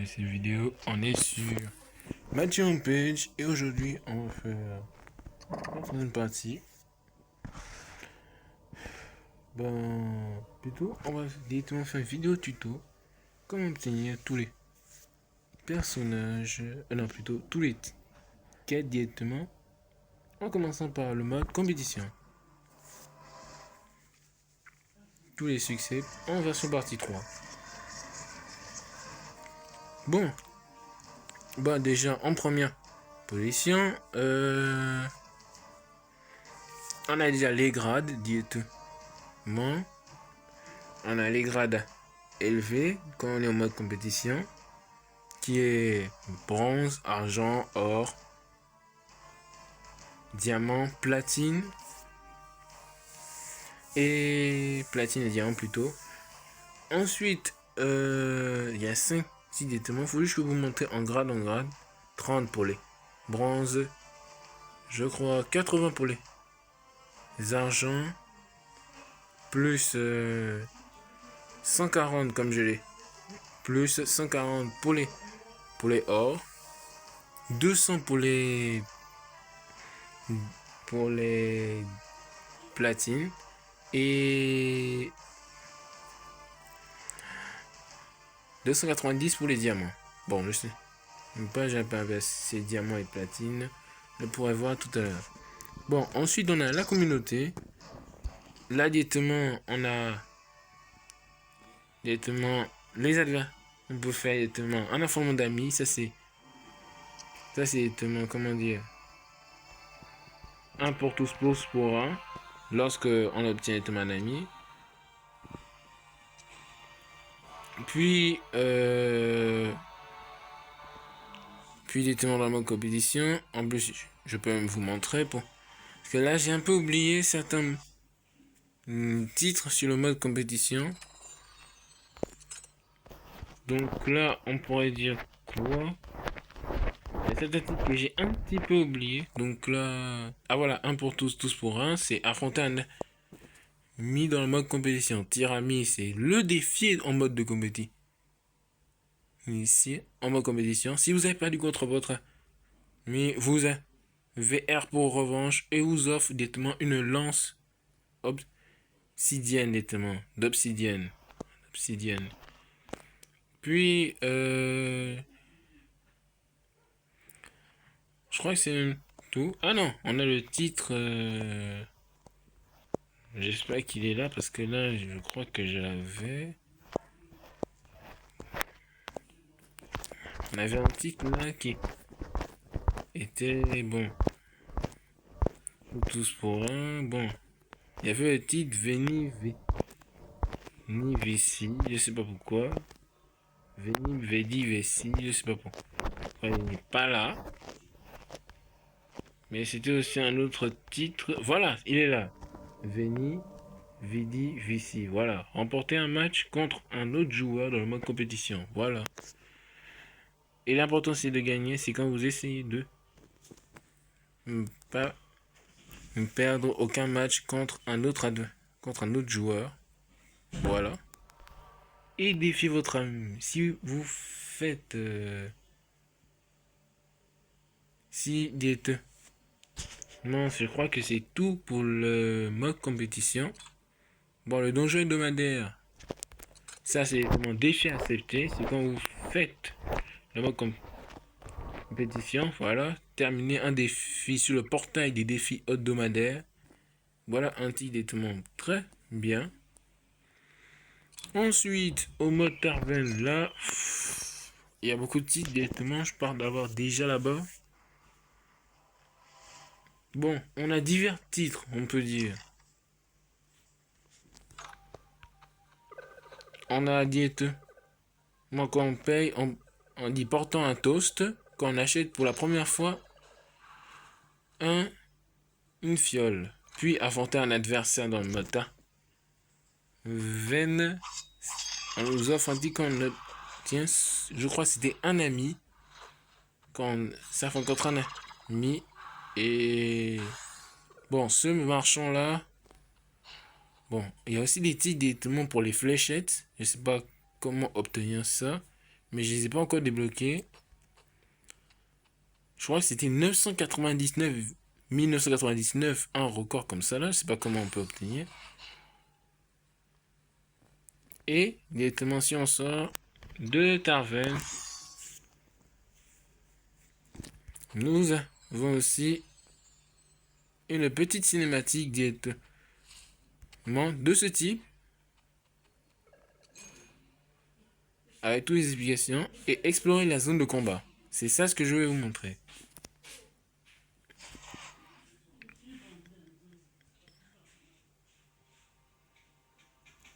cette vidéo, on est sur Mathieu Page et aujourd'hui on va faire la troisième partie. Plutôt on va directement faire une vidéo tuto comment obtenir tous les personnages, plutôt tous les quêtes directement en commençant par le mode compétition. Tous les succès en version partie 3. Déjà en première position, on a déjà les grades directement. On a les grades élevés quand on est en mode compétition, qui est bronze, argent, or, diamant, platine et diamant plutôt. Ensuite, il y a 5 directement. Il faut juste que vous montez en grade. 30 pour les bronzes, je crois 80 pour les argents, plus 140 comme je l'ai, plus 140 pour les or, 200 pour les platines et 290 pour les diamants. Bon, je sais pas, j'ai pas inversé diamants et platines, je pourrais voir tout à l'heure. Bon, ensuite on a la communauté. Là directement on a directement les adversaires. On peut faire directement un affrontement d'amis. Ça c'est directement, comment dire, un pour tous pour un. Lorsque on obtient directement un ami. Puis directement dans le mode compétition. En plus, je peux même vous montrer parce que là j'ai un peu oublié certains titres sur le mode compétition. Donc là, on pourrait dire quoi? Il y a certains titres que j'ai un petit peu oublié. Donc là, voilà, un pour tous, tous pour un, c'est affronter un ami dans le mode compétition. Tirami, c'est le défi en mode de compétition. Ici, en mode compétition, si vous avez perdu contre votre ami, vous avez VR pour revanche et vous offre directement une lance obsidienne directement, d'obsidienne. Puis, je crois que c'est tout. Ah non, on a le titre. J'espère qu'il est là parce que là, je crois que je l'avais. On avait un titre là qui était bon. Tous pour un. Bon. Il y avait le titre Veni Vici. Je sais pas pourquoi. Veni Vedi Vici. Je sais pas pourquoi. Il n'est pas là. Mais c'était aussi un autre titre. Voilà, il est là. Veni Vidi Vici. Voilà. Remporter un match contre un autre joueur dans le mode compétition. Voilà. Et l'important c'est de gagner. C'est quand vous essayez de pas perdre aucun match contre un autre joueur. Voilà. Et défier votre ami. Si vous faites non, je crois que c'est tout pour le mode compétition. Bon, le donjon hebdomadaire, ça c'est mon défi accepté. C'est quand vous faites le mode compétition. Voilà, terminer un défi sur le portail des défis hebdomadaires. Voilà un titre directement très bien. Ensuite, au mode Tarven, là, il y a beaucoup de titres directement. Je parle d'avoir déjà là-bas. Bon, on a divers titres, on peut dire. On a directement quand on paye, on dit portant un toast. Quand on achète pour la première fois une fiole. Puis affronter un adversaire dans le mode Tarven. On nous offre un dit qu'on obtient, je crois que c'était un ami. Quand on s'affronte contre un ami. Et bon, ce marchand là. Bon, il y a aussi des titres directement pour les fléchettes. Je sais pas comment obtenir ça. Mais je les ai pas encore débloqués. Je crois que c'était 999, 1999, un record comme ça là. Je sais pas comment on peut obtenir. Et directement si on sort de Tarvel, nous avons aussi une petite cinématique directement de ce type. Avec toutes les explications. Et explorer la zone de combat. C'est ça ce que je vais vous montrer.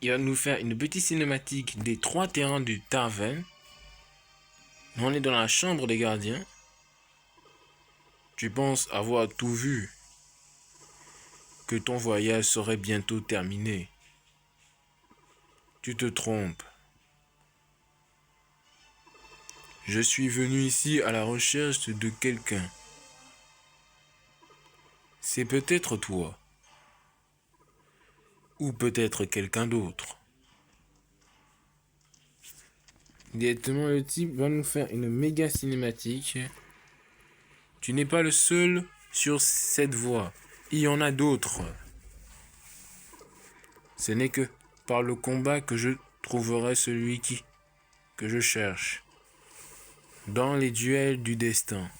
Il va nous faire une petite cinématique des 3 terrains du Tarvel. On est dans la chambre des gardiens. Tu penses avoir tout vu, que ton voyage serait bientôt terminé. Tu te trompes. Je suis venu ici à la recherche de quelqu'un. C'est peut-être toi. Ou peut-être quelqu'un d'autre. Directement, le type va nous faire une méga cinématique. Tu n'es pas le seul sur cette voie. Il y en a d'autres. Ce n'est que par le combat que je trouverai celui que je cherche. Dans les duels du destin.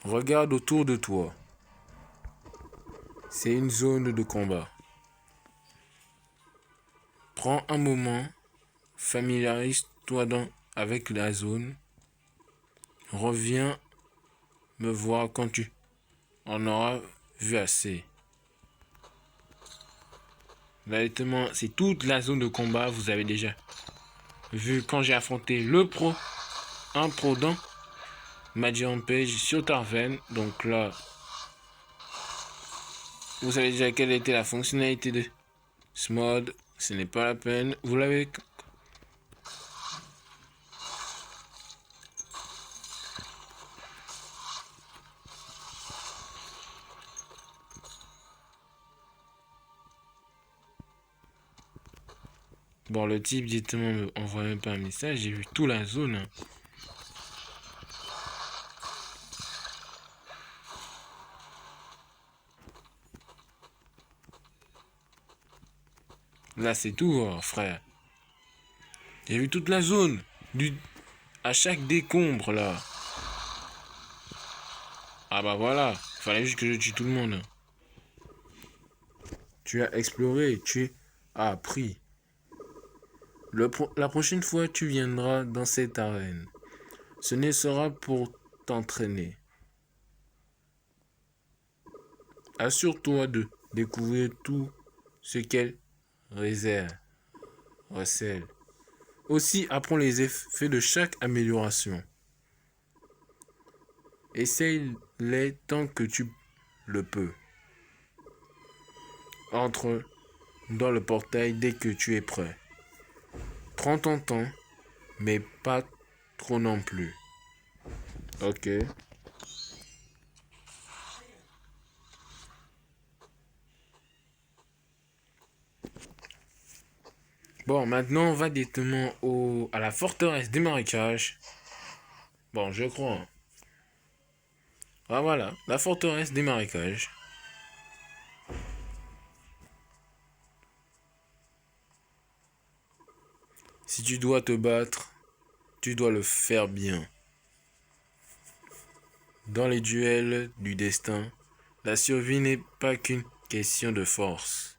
Regarde autour de toi. C'est une zone de combat. Prends un moment, familiarise-toi avec la zone. Reviens me voir quand tu en auras vu assez. Honnêtement, c'est toute la zone de combat, vous avez déjà vu quand j'ai affronté un pro dans Magic Rampage sur Tarvel. Donc là, vous savez déjà quelle était la fonctionnalité de ce mode. Ce n'est pas la peine, vous l'avez. Bon, le type directement me envoie même pas un message, j'ai vu toute la zone. Là, c'est tout, frère. J'ai vu toute la zone. À chaque décombre, là. Ah bah voilà. Fallait juste que je tue tout le monde. Tu as exploré, tu as appris. La prochaine fois, tu viendras dans cette arène. Ce ne sera pour t'entraîner. Assure-toi de découvrir tout ce qu'elle réserve, recèle. Aussi, apprends les effets de chaque amélioration. Essaye-les tant que tu le peux. Entre dans le portail dès que tu es prêt. Prends ton temps, mais pas trop non plus. Ok. Bon, maintenant on va directement à la forteresse des marécages. Bon, je crois. Ah voilà, la forteresse des marécages. Si tu dois te battre, tu dois le faire bien. Dans les duels du destin, la survie n'est pas qu'une question de force.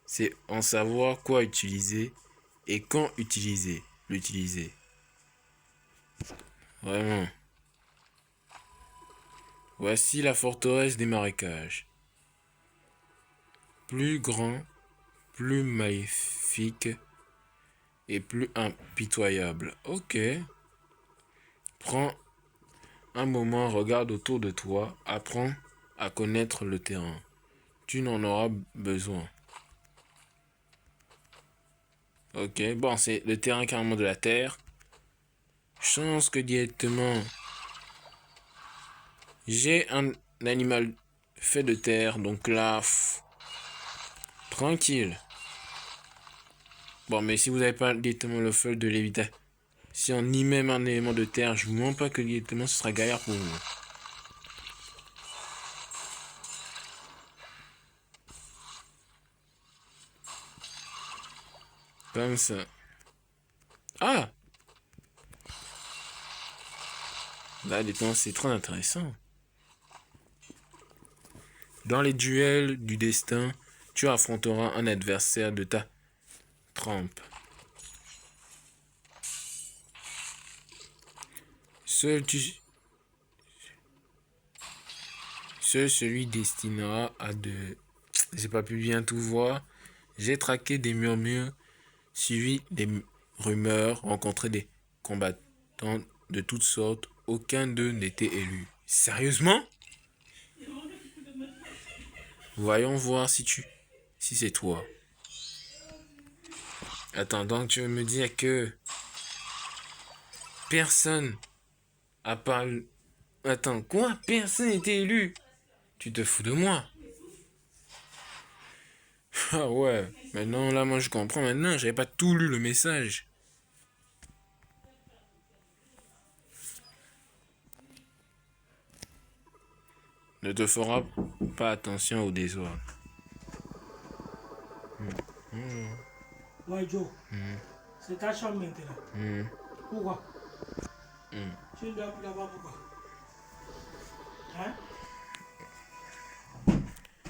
C'est en savoir quoi utiliser et quand l'utiliser. Vraiment. Voici la forteresse des marécages. Plus grand, plus maléfique et plus impitoyable. Ok. Prends un moment, regarde autour de toi, apprends à connaître le terrain. Tu n'en auras besoin. Ok, bon, c'est le terrain carrément de la terre. Chance que directement j'ai un animal fait de terre, donc là, Tranquille. Bon, mais si vous n'avez pas directement le feu de lévitation, si on y même un élément de terre, je vous mens pas que directement ce sera galère pour vous. Comme ça. Ah! Là, les temps, c'est très intéressant. Dans les duels du destin, tu affronteras un adversaire de ta trempe. Seul celui destinera à de... J'ai pas pu bien tout voir. J'ai traqué des murmures, suivi des rumeurs, rencontré des combattants de toutes sortes. Aucun d'eux n'était élu. Sérieusement? Voyons voir si c'est toi. Attends, donc tu veux me dire que personne à part... Attends, quoi? Personne n'était élu? Tu te fous de moi? Ah ouais, maintenant là moi je comprends maintenant, j'avais pas tout lu le message. Ne te fera pas attention au désordre. Ouais, Joe, c'est ta chambre maintenant. Pourquoi? Tu ne dors plus là-bas, pourquoi? Hein?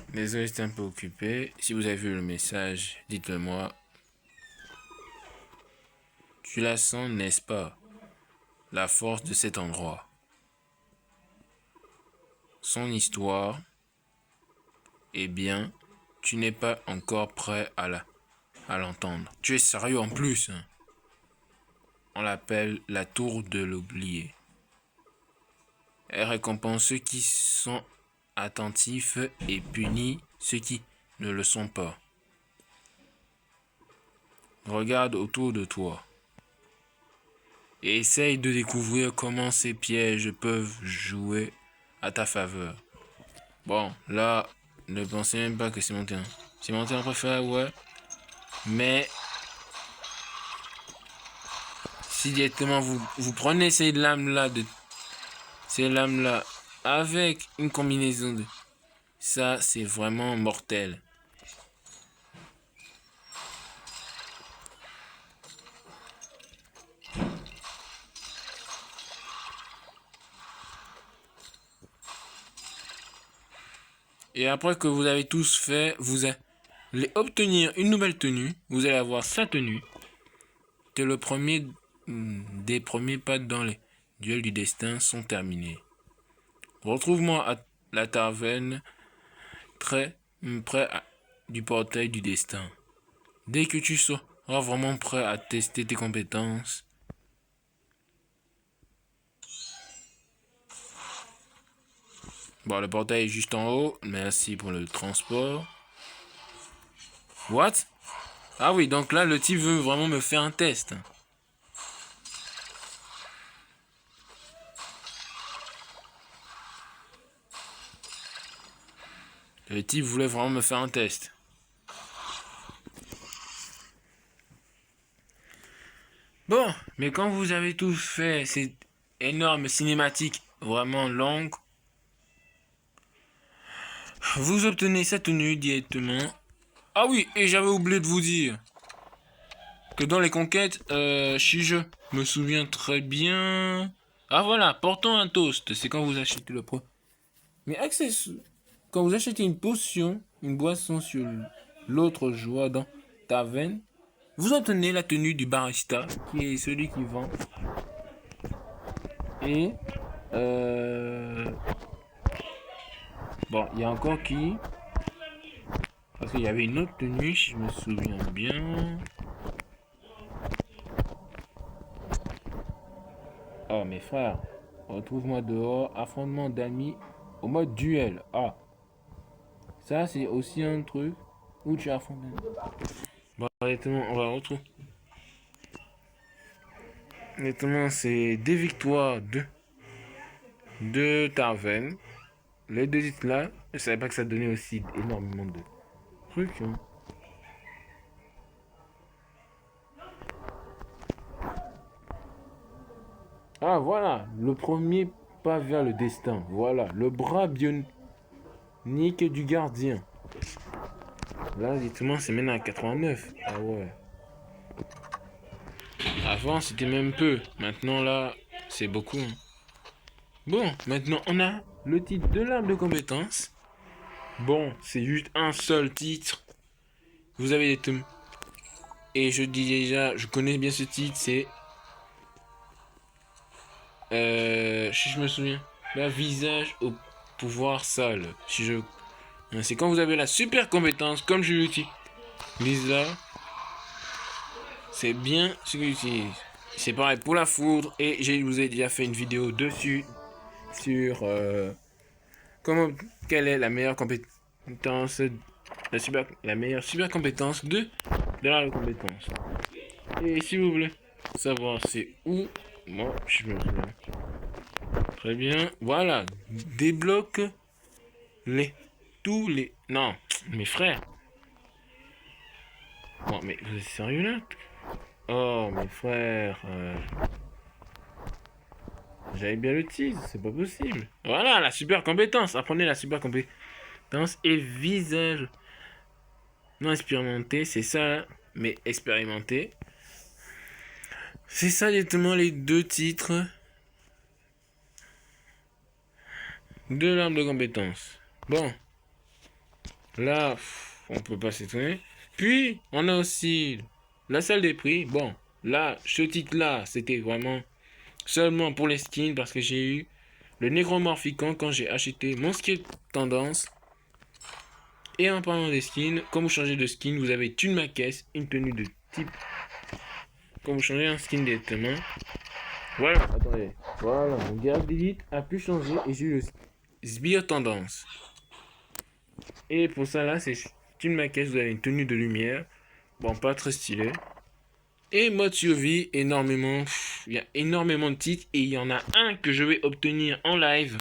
Désolé, j'étais un peu occupé. Si vous avez vu le message, dites-le moi. Tu la sens, n'est-ce pas? La force de cet endroit. Son histoire. Eh bien, tu n'es pas encore prêt à l'entendre. Tu es sérieux en plus, hein? On l'appelle la tour de l'oublié. Elle récompense ceux qui sont attentifs et punit ceux qui ne le sont pas. Regarde autour de toi et essaye de découvrir comment ces pièges peuvent jouer à ta faveur. Bon, là, ne pensez même pas que c'est mon terrain. C'est mon terrain préféré, ouais. Mais si directement vous prenez ces lames-là, avec une combinaison de... Ça, c'est vraiment mortel. Et après que vous avez tous fait, vous allez obtenir une nouvelle tenue. Vous allez avoir sa tenue. Que le premier des premiers pas dans les duels du destin sont terminés. Retrouve-moi à la taverne très près du portail du destin. Dès que tu seras vraiment prêt à tester tes compétences. Bon, le portail est juste en haut. Merci pour le transport. What? Ah oui, donc là, le type veut vraiment me faire un test. Le type voulait vraiment me faire un test. Bon, mais quand vous avez tout fait, c'est énorme cinématique, vraiment longue, vous obtenez sa tenue directement. Ah oui, et j'avais oublié de vous dire que dans les conquêtes, si je me souviens très bien... Ah voilà, portons un toast, c'est quand vous achetez le pro. Mais quand vous achetez une potion, une boisson sur l'autre joie dans ta veine, vous obtenez la tenue du barista, qui est celui qui vend. Et... Bon, il y a encore qui... Parce qu'il y avait une autre tenue, si je me souviens bien. Oh, mes frères, retrouve-moi dehors, affrontement d'amis au mode duel. Ah, ça c'est aussi un truc où tu affrontes. Bon, honnêtement, on va retrouver. Honnêtement, c'est des victoires de Tarven. Les deux titres là, je savais pas que ça donnait aussi énormément de trucs. Hein. Ah, voilà, le premier pas vers le destin. Voilà, le bras bionique du gardien. Là, justement, c'est maintenant à 89. Ah ouais. Avant, c'était même peu. Maintenant, là, c'est beaucoup. Hein. Bon, maintenant, on a le titre de l'arbre de compétences. Bon, c'est juste un seul titre. Vous avez des tomes. Et je dis déjà, je connais bien ce titre, c'est... si je me souviens. La visage au pouvoir sale. Si je... C'est quand vous avez la super compétence, comme je l'utilise là. C'est bien ce que j'utilise. C'est pareil pour la foudre. Et je vous ai déjà fait une vidéo dessus. Sur comment... Quelle est la meilleure compétence... La meilleure super compétence de la compétence. Et si vous voulez savoir c'est où, moi je me souviens. Très bien, voilà, débloque tous les... Non, mes frères. Bon, mais vous êtes sérieux là? Oh, mes frères. J'avais bien le tease, c'est pas possible. Voilà, la super compétence. Apprenez la super compétence et visage. Non expérimenté, c'est ça, mais expérimenté. C'est ça directement les deux titres de l'arbre de compétences. Bon, là, on peut pas s'étonner. Puis, on a aussi la salle des prix. Bon, là, ce titre-là, c'était vraiment seulement pour les skins parce que j'ai eu le Nécromorphicon quand j'ai acheté mon skin tendance. Et en parlant des skins, quand vous changez de skin, vous avez une ma caisse, une tenue de type. Quand vous changez un skin directement, voilà, attendez, voilà, mon garde d'élite a pu changer et j'ai eu le sbire tendance. Et pour ça là, c'est une ma caisse, vous avez une tenue de lumière, bon pas très stylé. Et mode survie, énormément, il y a énormément de titres et il y en a un que je vais obtenir en live.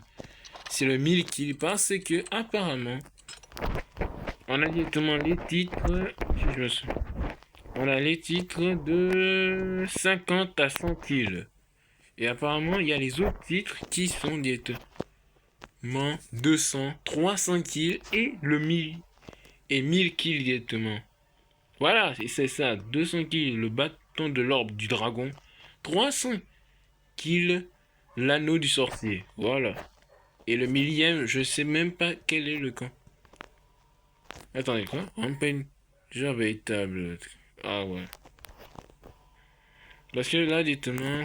C'est le 1000 kills parce que apparemment, on a directement les titres, si je me souviens. On a les titres de 50 à 100 kills. Et apparemment, il y a les autres titres qui sont directement 200, 300 kills et le 1000 et 1000 kills directement. Voilà, c'est ça. 200 kills, le bâton de l'orbe du dragon. 300 kills, l'anneau du sorcier. Voilà. Et le millième, je sais même pas quel est le camp. Attendez, quoi? Rampage véritable. Ah ouais. Parce que là, directement...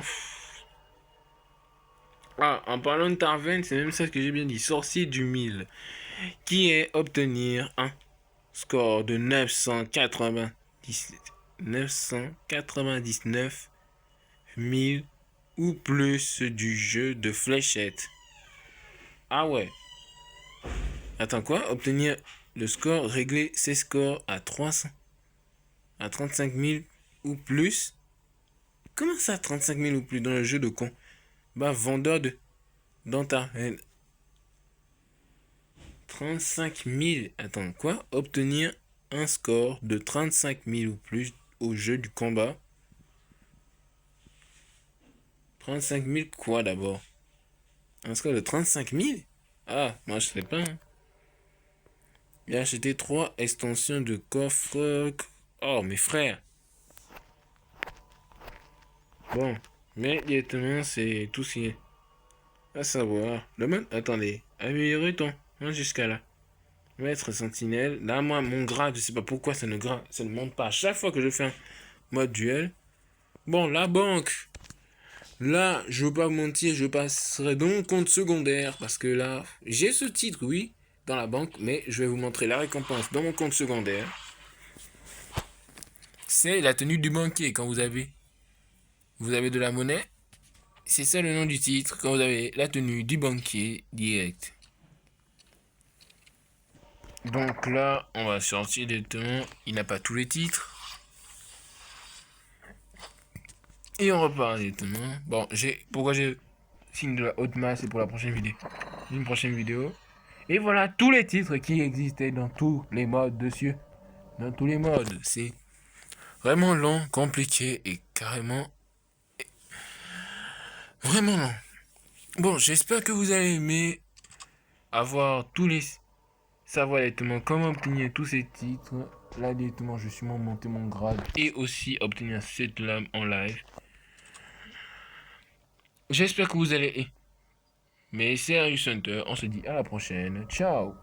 Ah, en parlant de Tarven, c'est même ça que j'ai bien dit. Sorcier du 1000. Qui est obtenir un score de 999 000 ou plus du jeu de fléchettes. Ah ouais. Attends quoi? Obtenir le score, régler ses scores à 300, à 35 000 ou plus. Comment ça 35 000 ou plus dans le jeu de con? Bah vendeur de dans ta 35 000. Attends quoi? Obtenir un score de 35 000 ou plus au jeu du combat. 35 000 quoi d'abord? Un score de 35 000? Ah, moi je sais pas. Hein. J'ai acheté 3 extensions de coffre. Oh, mes frères. Bon, mais directement, c'est tout ce qui est à savoir. Le mode, attendez, améliorer ton jusqu'à là. Maître sentinelle. Là, moi, mon grade, je sais pas pourquoi ça ne monte pas à chaque fois que je fais un mode duel. Bon, la banque. Là, je veux pas mentir, je passerai dans mon compte secondaire parce que là, j'ai ce titre, oui, dans la banque, mais je vais vous montrer la récompense dans mon compte secondaire. C'est la tenue du banquier quand vous avez de la monnaie. C'est ça le nom du titre quand vous avez la tenue du banquier direct. Donc là, on va sortir directement. Il n'a pas tous les titres. Et on repart directement. Bon, pourquoi j'ai signe de la haute masse, c'est pour la prochaine vidéo. Une prochaine vidéo. Et voilà tous les titres qui existaient dans tous les modes dessus. Dans tous les modes. C'est vraiment long, compliqué et carrément Vraiment non. Bon, j'espère que vous allez aimer avoir tous les... savoir directement comment obtenir tous ces titres. Là, directement, je suis monté mon grade et aussi obtenir cette lame en live. J'espère que vous allez aimer. Mais c'est Arius Hunter, on se dit à la prochaine. Ciao.